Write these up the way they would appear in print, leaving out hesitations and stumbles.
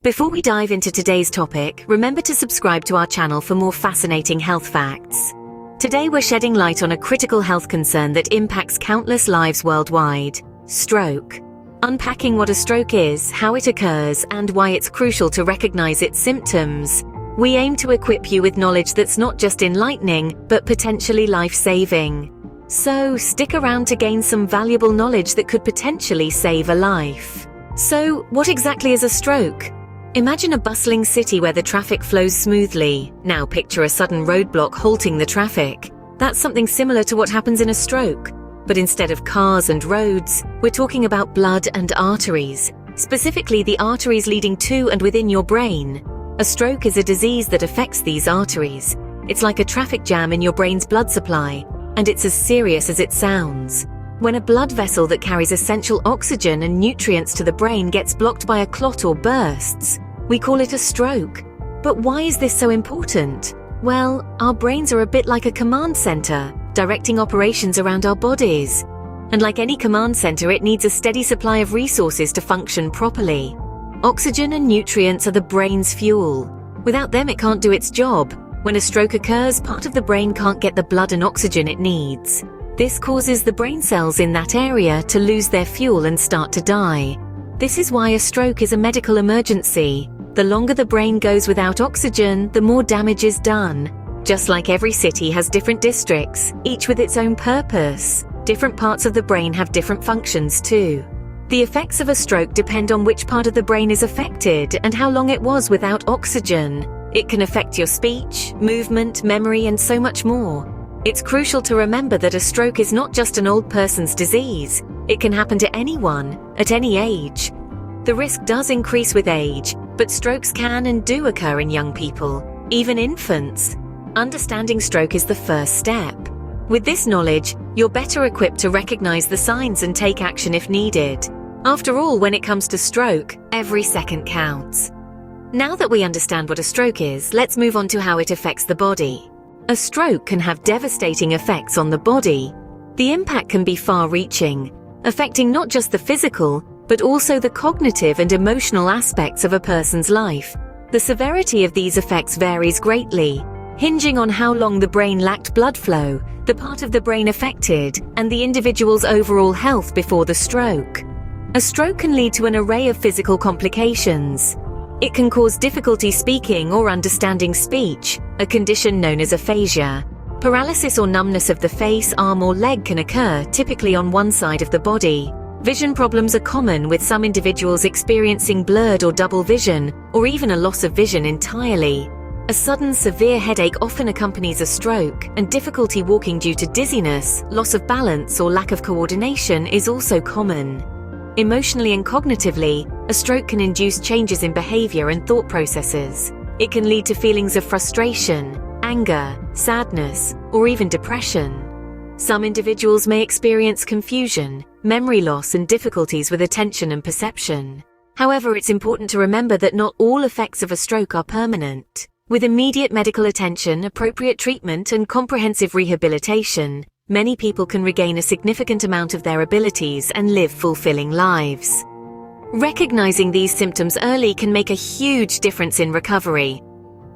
Before we dive into today's topic, remember to subscribe to our channel for more fascinating health facts. Today we're shedding light on a critical health concern that impacts countless lives worldwide: stroke. Unpacking what a stroke is, how it occurs, and why it's crucial to recognize its symptoms, we aim to equip you with knowledge that's not just enlightening, but potentially life-saving. So, stick around to gain some valuable knowledge that could potentially save a life. So, what exactly is a stroke? Imagine a bustling city where the traffic flows smoothly. Now picture a sudden roadblock halting the traffic. That's something similar to what happens in a stroke. But instead of cars and roads, we're talking about blood and arteries, specifically the arteries leading to and within your brain. A stroke is a disease that affects these arteries. It's like a traffic jam in your brain's blood supply, and it's as serious as it sounds. When a blood vessel that carries essential oxygen and nutrients to the brain gets blocked by a clot or bursts, we call it a stroke. But why is this so important? Well, our brains are a bit like a command center, directing operations around our bodies. And like any command center, it needs a steady supply of resources to function properly. Oxygen and nutrients are the brain's fuel. Without them, it can't do its job. When a stroke occurs, part of the brain can't get the blood and oxygen it needs. This causes the brain cells in that area to lose their fuel and start to die. This is why a stroke is a medical emergency. The longer the brain goes without oxygen, the more damage is done. Just like every city has different districts, each with its own purpose, different parts of the brain have different functions too. The effects of a stroke depend on which part of the brain is affected and how long it was without oxygen. It can affect your speech, movement, memory, and so much more. It's crucial to remember that a stroke is not just an old person's disease. It can happen to anyone, at any age. The risk does increase with age, but strokes can and do occur in young people, even infants. Understanding stroke is the first step. With this knowledge, you're better equipped to recognize the signs and take action if needed. After all, when it comes to stroke, every second counts. Now that we understand what a stroke is, let's move on to how it affects the body. A stroke can have devastating effects on the body. The impact can be far-reaching, affecting not just the physical, but also the cognitive and emotional aspects of a person's life. The severity of these effects varies greatly, hinging on how long the brain lacked blood flow, the part of the brain affected, and the individual's overall health before the stroke. A stroke can lead to an array of physical complications. It can cause difficulty speaking or understanding speech, a condition known as aphasia. Paralysis or numbness of the face, arm, or leg can occur, typically on one side of the body. Vision problems are common, with some individuals experiencing blurred or double vision, or even a loss of vision entirely. A sudden severe headache often accompanies a stroke, and difficulty walking due to dizziness, loss of balance, or lack of coordination is also common. Emotionally and cognitively, a stroke can induce changes in behavior and thought processes. It can lead to feelings of frustration, anger, sadness, or even depression. Some individuals may experience confusion, memory loss, and difficulties with attention and perception. However, it's important to remember that not all effects of a stroke are permanent. With immediate medical attention, appropriate treatment, and comprehensive rehabilitation, many people can regain a significant amount of their abilities and live fulfilling lives. Recognizing these symptoms early can make a huge difference in recovery.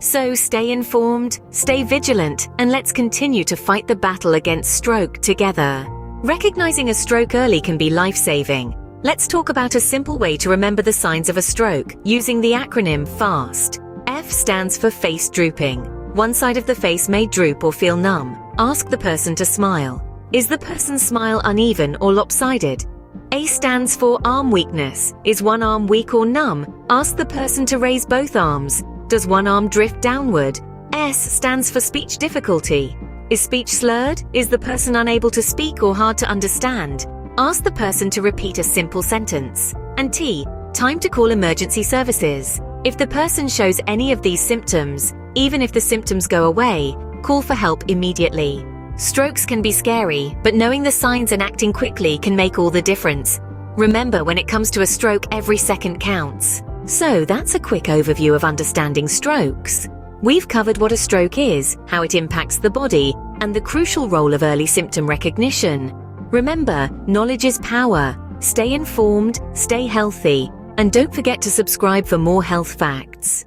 So stay informed, stay vigilant, and let's continue to fight the battle against stroke together. Recognizing a stroke early can be life-saving. Let's talk about a simple way to remember the signs of a stroke using the acronym FAST. F stands for face drooping. One side of the face may droop or feel numb. Ask the person to smile. Is the person's smile uneven or lopsided? A stands for arm weakness. Is one arm weak or numb? Ask the person to raise both arms. Does one arm drift downward? S stands for speech difficulty. Is speech slurred? Is the person unable to speak or hard to understand? Ask the person to repeat a simple sentence. And T, time to call emergency services. If the person shows any of these symptoms, even if the symptoms go away, call for help immediately. Strokes can be scary, but knowing the signs and acting quickly can make all the difference. Remember, when it comes to a stroke, every second counts. So that's a quick overview of understanding strokes. We've covered what a stroke is, how it impacts the body, and the crucial role of early symptom recognition. Remember, knowledge is power. Stay informed, stay healthy, And don't forget to subscribe for more health facts.